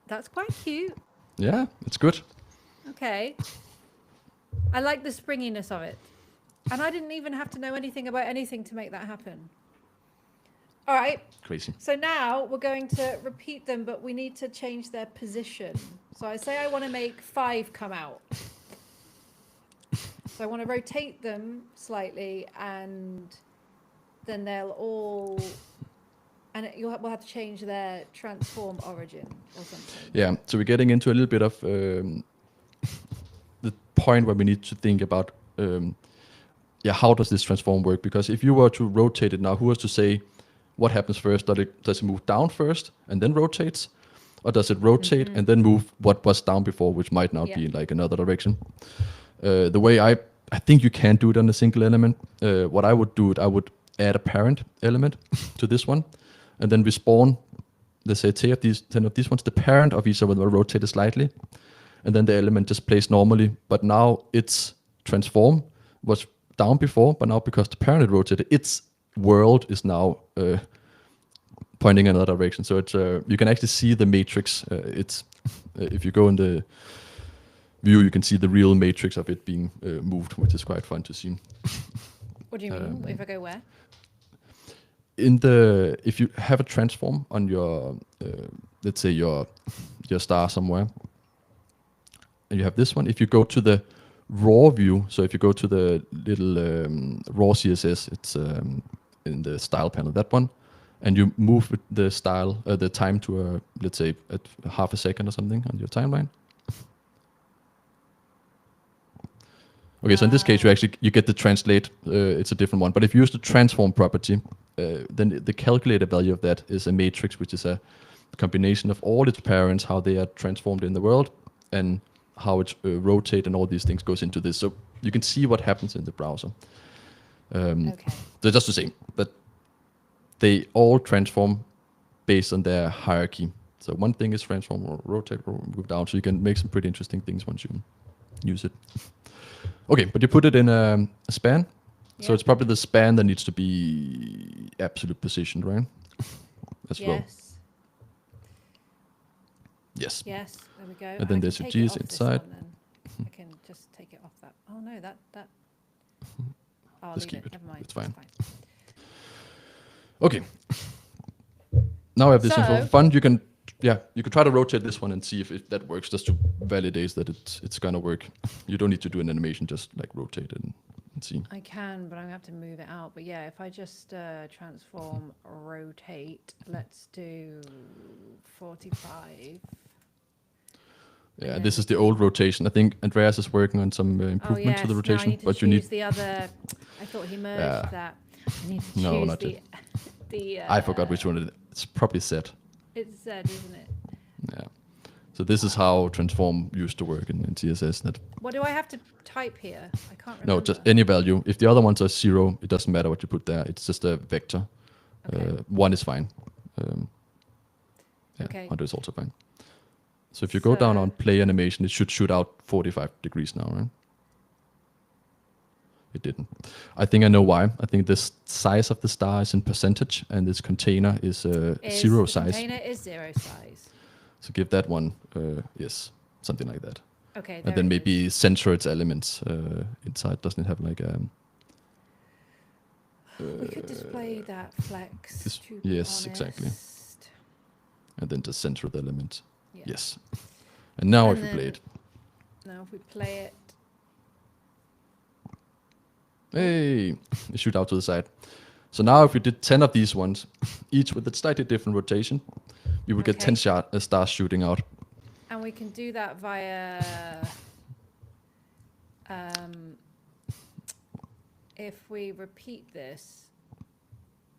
That's quite cute. Yeah, it's good. Okay. I like the springiness of it. And I didn't even have to know anything about anything to make that happen. All right. Crazy. So now we're going to repeat them, but we need to change their position. So I say I want to make 5 come out. So I want to rotate them slightly, and then they'll all, and we'll have to change their transform origin or something. Yeah, so we're getting into a little bit of the point where we need to think about, how does this transform work? Because if you were to rotate it now, who was to say what happens first? Does it move down first and then rotates? Or does it rotate and then move what was down before, which might now be in like another direction? The way I think you can do it on a single element. What I would do, I would add a parent element to this one, and then we spawn, let's say 10 of these ones. The parent of each of them will rotate slightly, and then the element just plays normally. But now its transform was down before, but now because the parent rotated, its world is now pointing in another direction. So it's you can actually see the matrix. It's if you go in the view, you can see the real matrix of it being moved, which is quite fun to see. What do you mean? If I go where? If you have a transform on your, let's say your star somewhere, and you have this one. If you go to the raw view, so if you go to the little raw CSS, it's in the style panel, that one, and you move the style, the time to let's say at half a second or something on your timeline. Okay, so in this case, you get the translate. It's a different one. But if you use the transform property, then the calculated value of that is a matrix, which is a combination of all its parents, how they are transformed in the world, and how it's rotate and all these things goes into this. So you can see what happens in the browser. Okay. So just to say that they all transform based on their hierarchy. So one thing is transform or rotate or move down. So you can make some pretty interesting things once you use it. Okay, but you put it in a span. So it's probably the span that needs to be absolute positioned, right? As well. Yes. Yes, there we go. And then the SVG is inside. I can just take it off that. Oh no, that. I'll Just leave keep it. Never mind. It's fine. Okay. Now I have this info. Fun. You can try to rotate this one and see if that works, just to validate that it's gonna work. You don't need to do an animation, just like rotate it and see. I can, but I'm gonna have to move it out. But yeah, if I just transform, rotate, let's do 45. Yeah, then this is the old rotation. I think Andreas is working on some improvement to the Now I rotation, need to but choose you need. the other. I thought he merged that. I need to No, choose not the yet. the. I forgot which one it is. It's probably set. It's Z, isn't it? Yeah. So this is how transform used to work in CSS. That What do I have to type here? I can't remember. no, just any value. If the other ones are 0, it doesn't matter what you put there. It's just a vector. Okay. 1 is fine. Yeah, Okay. 100 is also fine. So if you go down on play animation, it should shoot out 45 degrees now, right? It didn't. I think I know why. I think this size of the star is in percentage, and this container is 0 size. The container is 0 size. So give that one, yes, something like that. Okay. And then maybe center its elements inside. Doesn't it have like a... we could display that flex. To be yes, honest. exactly. And then just center the element. Yeah. Yes. And now And if you play it. Now if we play it. Hey, you shoot out to the side. So now if we did 10 of these ones, each with a slightly different rotation, we would get 10 stars shooting out. And we can do that via if we repeat this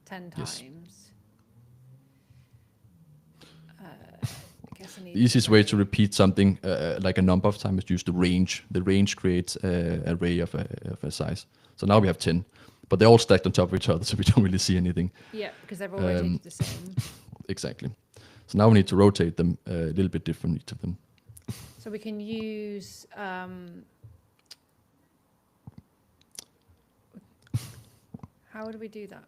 10 times. I guess I need The easiest way to repeat something like a number of times is use the range. The range creates an array of a size. So now we have 10, but they're all stacked on top of each other, so we don't really see anything. Yeah, because they're all rotated the same. Exactly. So now we need to rotate them a little bit different, each of them. So we can use how would we do that?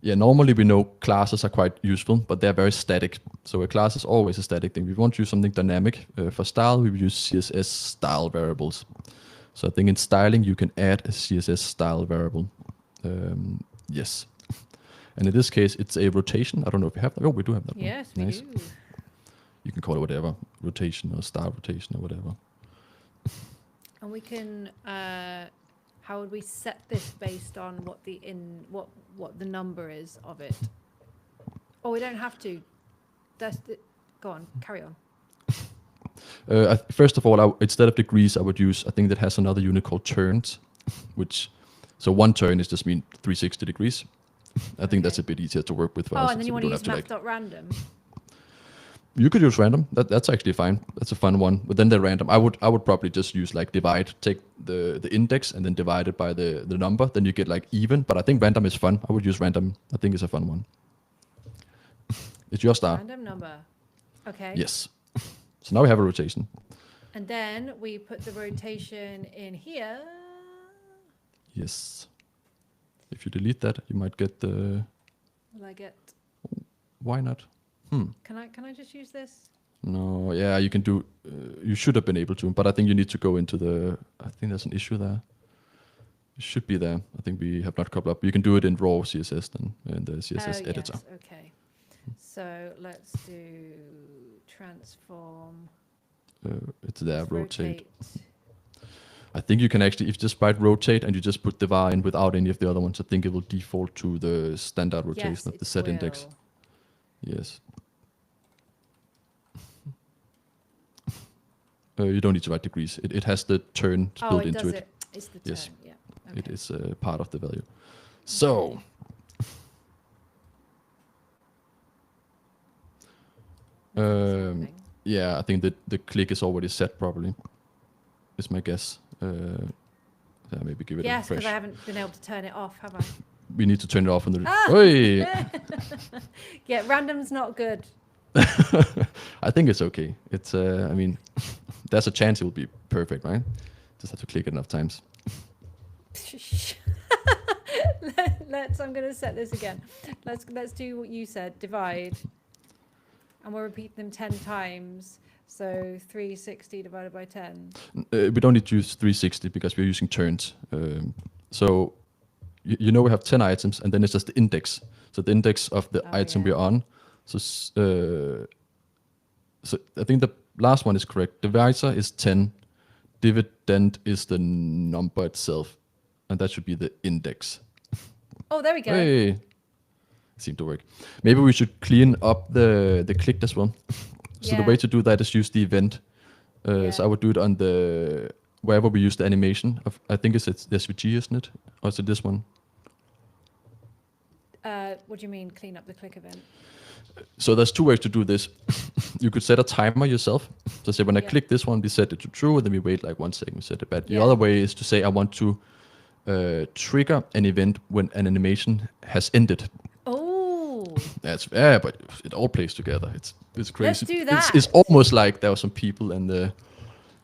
Yeah, normally we know classes are quite useful, but they're very static. So a class is always a static thing. We want to use something dynamic. For style, we use CSS style variables. So I think in styling, you can add a CSS style variable. Yes. And in this case, it's a rotation. I don't know if we have that. Oh, we do have that. Yes, one. we Nice. do. You can call it whatever, rotation or style rotation or whatever. And we can how would we set this based on what the number is of it? Oh, we don't have to. Go on, carry on. First of all, instead of degrees, I would use, I think that has another unit called turns, so one turn is just mean 360 degrees. I think that's a bit easier to work with. For us, And then you so want to we use don't have to math.random. You could use random. That's actually fine. That's a fun one. But then they're random. I would probably just use like divide, take the index and then divide it by the number. Then you get like even. But I think random is fun. I would use random. I think it's a fun one. It's your star. Random number. Okay. Yes. So now we have a rotation. And then we put the rotation in here. Yes. If you delete that, you might get the... Will I get... Why not? Can I just use this? No, yeah, you can do... you should have been able to, but I think you need to go into the... I think there's an issue there. It should be there. I think we have not coupled up. You can do it in raw CSS then, in the CSS editor. Yes, okay. So let's do transform. It's there, rotate. I think you can actually, if you just write rotate and you just put the var in without any of the other ones, I think it will default to the standard rotation of the set index. Yes. You don't need to write degrees. It has the turn built into it. It's the turn, yes. yeah. Okay. It is part of the value. So, yeah, I think that the click is already set probably, is my guess. Yeah, maybe give it a Yes, refresh. because I haven't been able to turn it off, have I? We need to turn it off on the... Oi! Yeah, random's not good. I think it's okay. It's, I mean, there's a chance it will be perfect, right? Just have to click it enough times. I'm going to set this again. Let's do what you said, divide. And we'll repeat them 10 times. So 360 divided by 10. We don't need to use 360 because we're using turns. So you know we have 10 items and then it's just the index. So the index of the item we're on. So I think the last one is correct. Divisor is 10. Dividend is the number itself. And that should be the index. Oh, there we go. Hey. Seemed to work. Maybe we should clean up the click as well. So the way to do that is use the event. So I would do it on wherever we use the animation. I think it's SVG, isn't it? Or is it this one? What do you mean, clean up the click event? So there's two ways to do this. You could set a timer yourself. So say when I click this one, we set it to true, and then we wait like 1 second, we set it back. The other way is to say I want to trigger an event when an animation has ended. Oh. But it all plays together. It's crazy. Let's do that. It's almost like there were some people in the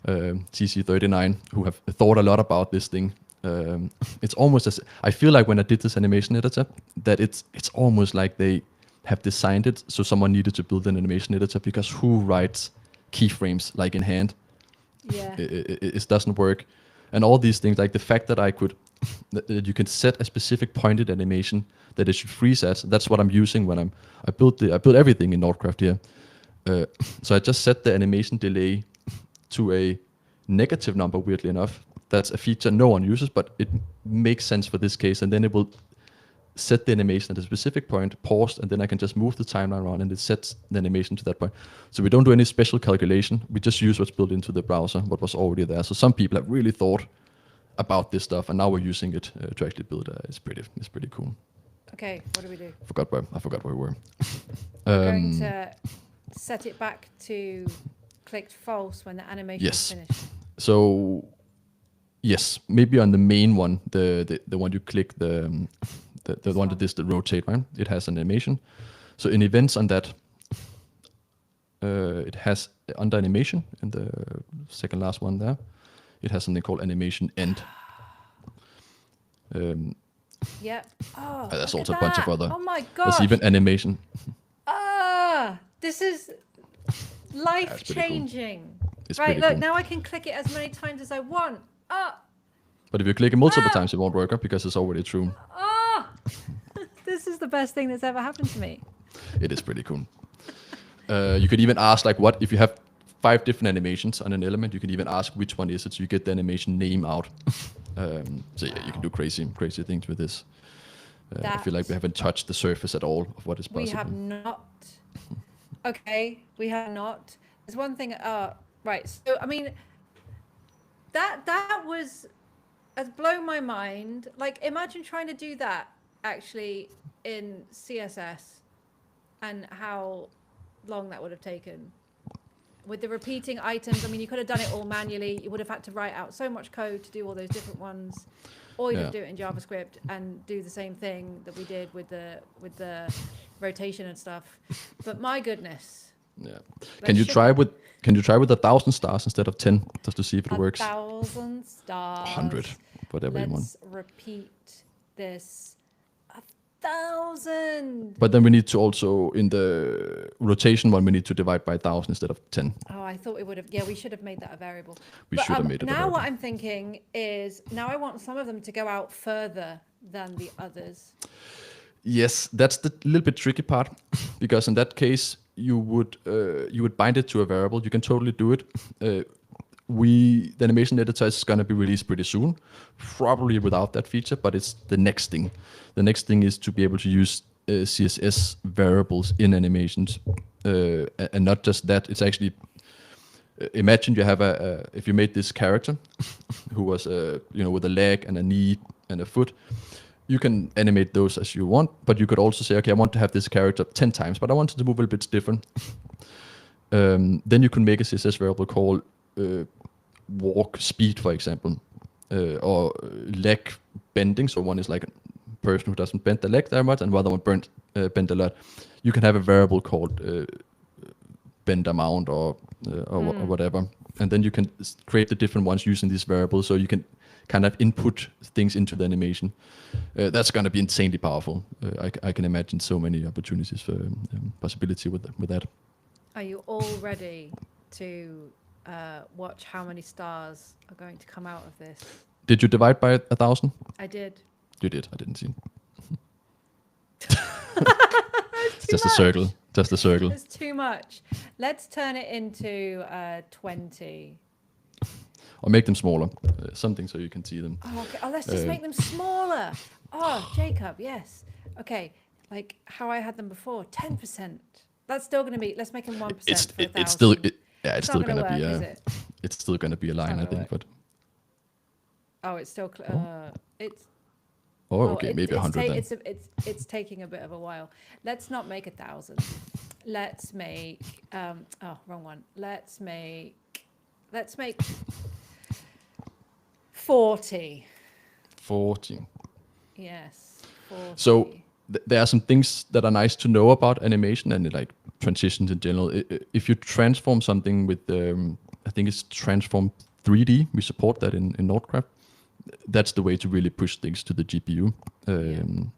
TC39 who have thought a lot about this thing. It's almost as I feel like when I did this animation editor, that it's almost like they have designed it so someone needed to build an animation editor, because who writes keyframes like in hand? Yeah. It doesn't work. And all these things, like the fact that that you can set a specific pointed animation that it should freeze as. That's what I'm using when I built everything in Nordcraft here. So I just set the animation delay to a negative number, weirdly enough. That's a feature no one uses, but it makes sense for this case. And then it will set the animation at a specific point, paused, and then I can just move the timeline around and it sets the animation to that point. So we don't do any special calculation. We just use what's built into the browser, what was already there. So some people have really thought about this stuff, and now we're using it to actually build it. It's pretty cool. Okay, what do we do? I forgot where we were. We're going to set it back to clicked false when the animation is finished. So yes, maybe on the main one, the one you click the one that is the rotate, right? It has an animation. So in events on that, it has under animation in the second last one there, it has something called animation end. Yep. Oh, there's also a bunch of other. Oh my god. There's even animation. This is life changing. It's right, look, cool. now I can click it as many times as I want. But if you click it multiple times, it won't work up because it's already true. This is the best thing that's ever happened to me. It is pretty cool. You could even ask, like, what if you have 5 different animations on an element, you can even ask which one is it, so you get the animation name out. So yeah, you can do crazy things with this. I feel like we haven't touched the surface at all of what is possible. We have not. Okay, we have not. There's one thing. Right. So I mean, that has blown my mind. Like, imagine trying to do that actually in CSS, and how long that would have taken. With the repeating items, I mean, you could have done it all manually. You would have had to write out so much code to do all those different ones, or you could do it in JavaScript and do the same thing that we did with the rotation and stuff. But my goodness. Yeah. Can you try with 1,000 stars instead of 10, just to see if it works? 1,000 stars. 100, whatever you want. Let's repeat this. 1,000. But then we need to also, in the rotation one, we need to divide by 1,000 instead of 10. Oh, I thought we would have. Yeah, we should have made that a variable. We should have made it a variable. Now what I'm thinking is, now I want some of them to go out further than the others. Yes, that's the little bit tricky part, because in that case, you would bind it to a variable. You can totally do it. The animation editor is going to be released pretty soon, probably without that feature, but it's the next thing. The next thing is to be able to use CSS variables in animations, and not just that. It's actually, imagine you have if you made this character who was with a leg and a knee and a foot, you can animate those as you want, but you could also say, okay, I want to have this character 10 times, but I want it to move a little bit different. Then you can make a CSS variable called walk speed, for example, or leg bending. So one is like a person who doesn't bend the leg that much, and the other one bend a lot. You can have a variable called bend amount or whatever, and then you can create the different ones using these variables. So you can kind of input things into the animation. That's going to be insanely powerful. I can imagine so many opportunities for possibility with that. Are you all ready to watch how many stars are going to come out of this? Did you divide by 1,000? I did. You did. I didn't see. Just a circle. Just a circle. It's too much. Let's turn it into 20. Or make them smaller. Something so you can see them. Oh, okay. Let's just make them smaller. Oh, Jacob, yes. Okay, like how I had them before, 10%. That's still going to be. Let's make him 1% It's for 1,000. it's still yeah, it's not still gonna gonna be work, is it? it's still gonna be a line, not I gonna think. work. But Oh, it's still. It's. okay, maybe 100 then. It's taking a bit of a while. Let's not make 1,000. Let's make. Wrong one. Let's make 40. 40. Yes. 40. So there are some things that are nice to know about animation and like transitions in general. If you transform something with, I think it's Transform 3D, we support that in Nordcraft. That's the way to really push things to the GPU. And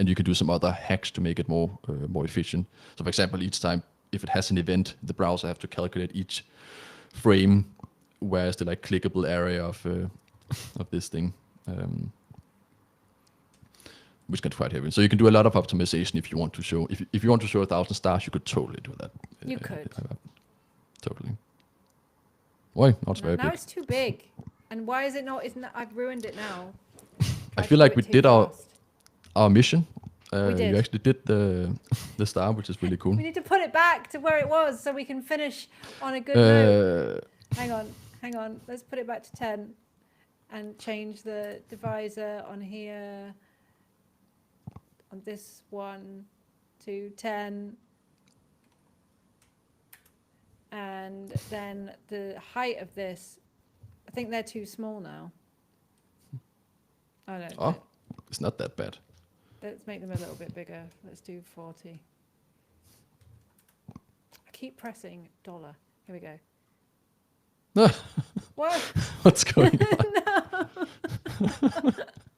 you can do some other hacks to make it more efficient. So for example, each time if it has an event, the browser have to calculate each frame, where's the like clickable area of this thing. Which gets quite heavy. So you can do a lot of optimization if you want to show. If you want to show 1,000 stars, you could totally do that. You could. Totally. Why? Not very now big. it's too big. And why is it not? I've ruined it now. I feel like we did our mission. We did. You actually did the star, which is really cool. We need to put it back to where it was so we can finish on a good note. Hang on. Let's put it back to 10 and change the divisor on here. On this one to 10. And then the height of this, I think they're too small now. Oh, no. Oh, it's not that bad. Let's make them a little bit bigger. Let's do 40. I keep pressing $. Here we go. What? What's going on?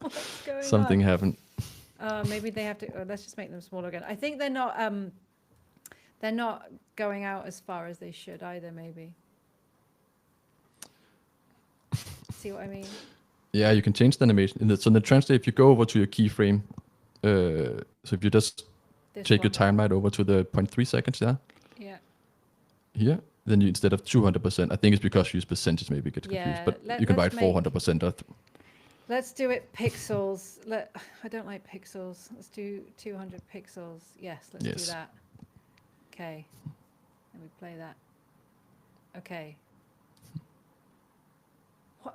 What's going Something on? happened. Maybe they have to. Let's just make them smaller again. I think they're not. They're not going out as far as they should either. Maybe. See what I mean? Yeah, you can change the animation. So in the translate, if you go over to your keyframe, so if you just take your timeline over to the 0.3 seconds, yeah. Here, then you instead of 200%, I think it's because you use percentage, maybe get confused. But you can write 400%. Let's do it pixels. I don't like pixels. Let's do 200 pixels. Yes, let's do that. Okay. Let me play that. Okay.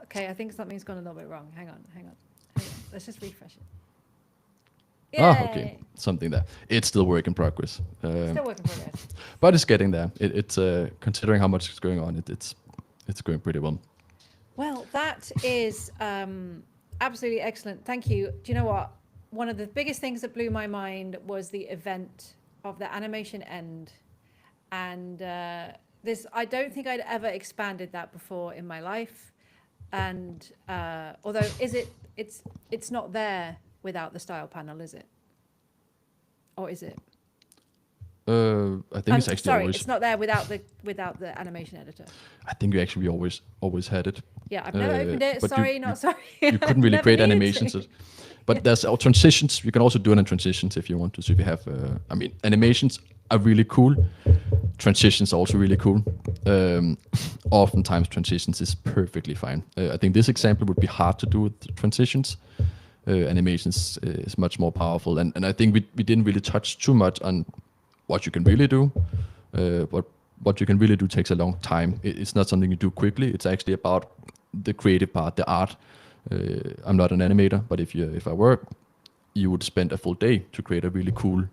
Okay, I think something's gone a little bit wrong. Hang on. Let's just refresh it. Yay! Oh, okay. Something there. It's still work in progress. Still work in progress. But it's getting there. It's considering how much is going on, it's going pretty well. Well, that is absolutely excellent. Thank you. Do you know what? One of the biggest things that blew my mind was the event of the animation end. And this, I don't think I'd ever expanded that before in my life. And although it's not there without the style panel, is it? Or is it? I think it's actually always. It's not there without the animation editor. I think we always had it. Yeah, I've never opened it. Sorry, not sorry. You couldn't really create animations. But there's transitions. You can also do it in transitions if you want to. So if you have, animations are really cool. Transitions are also really cool. Oftentimes transitions is perfectly fine. I think this example would be hard to do with transitions. Animations is much more powerful. And I think we didn't really touch too much on what you can really do. What you can really do takes a long time. It's not something you do quickly. It's actually about the creative part, the art. I'm not an animator, but if I were, you would spend a full day to create a really cool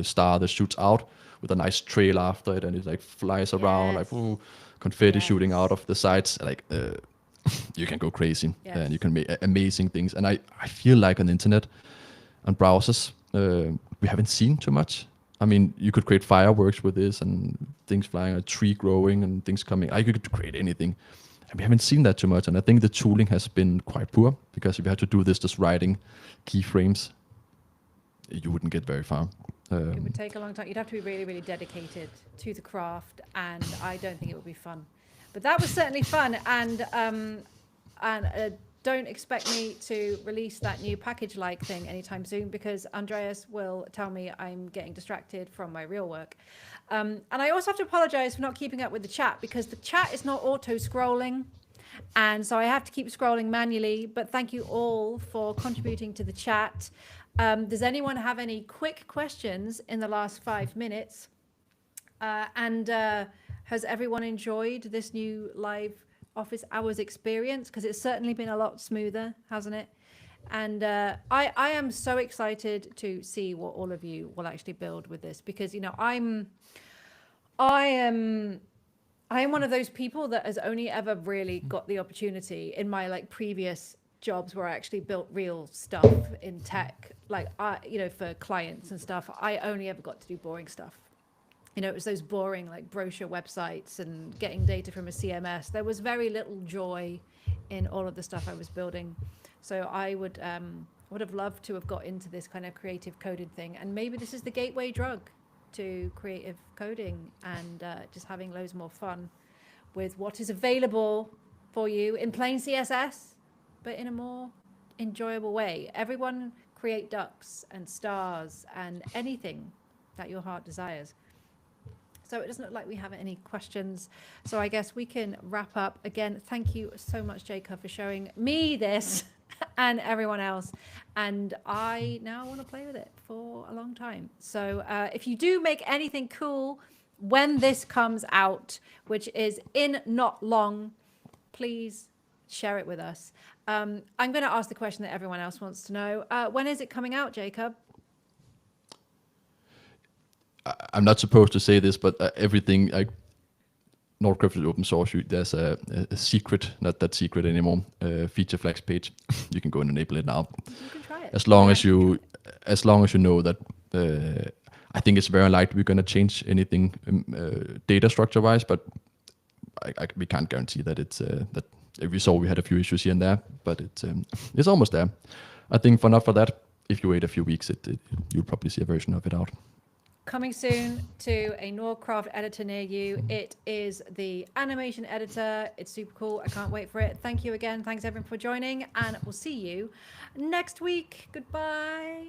star that shoots out with a nice trail after it, and it like flies around like confetti shooting out of the sides. Like you can go crazy, and you can make amazing things. And I feel like on the internet, on browsers, we haven't seen too much. I mean, you could create fireworks with this and things flying, a tree growing and things coming. I could create anything. And we haven't seen that too much. And I think the tooling has been quite poor, because if you had to do this just writing keyframes, you wouldn't get very far. It would take a long time. You'd have to be really, really dedicated to the craft, and I don't think it would be fun. But that was certainly fun, and don't expect me to release that new package-like thing anytime soon, because Andreas will tell me I'm getting distracted from my real work. And I also have to apologize for not keeping up with the chat, because the chat is not auto-scrolling, and so I have to keep scrolling manually. But thank you all for contributing to the chat. Does anyone have any quick questions in the last 5 minutes? Has everyone enjoyed this new live office hours experience? Because it's certainly been a lot smoother, hasn't it? And I am so excited to see what all of you will actually build with this, because I am one of those people that has only ever really got the opportunity in my like previous jobs where I actually built real stuff in tech, like for clients and stuff. I only ever got to do boring stuff. It was those boring like brochure websites and getting data from a CMS. There was very little joy in all of the stuff I was building. So I would have loved to have got into this kind of creative coding thing. And maybe this is the gateway drug to creative coding and just having loads more fun with what is available for you in plain CSS, but in a more enjoyable way. Everyone create ducks and stars and anything that your heart desires. So it doesn't look like we have any questions. So I guess we can wrap up. Again, thank you so much, Jacob, for showing me this and everyone else. And I now want to play with it for a long time. So if you do make anything cool when this comes out, which is in not long, please share it with us. I'm going to ask the question that everyone else wants to know. When is it coming out, Jacob? I'm not supposed to say this, but everything like Nordcraft is open source. There's a secret, not that secret anymore, feature flags page. You can go and enable it now. You can try it. As long as you know that. I think it's very unlikely we're going to change anything data structure wise, but we can't guarantee that it's that. We saw we had a few issues here and there, but it's almost there. I think for that, if you wait a few weeks, you'll probably see a version of it out. Coming soon to a Nordcraft editor near you. It is the animation editor. It's super cool. I can't wait for it. Thank you again. Thanks everyone for joining, and we'll see you next week. Goodbye.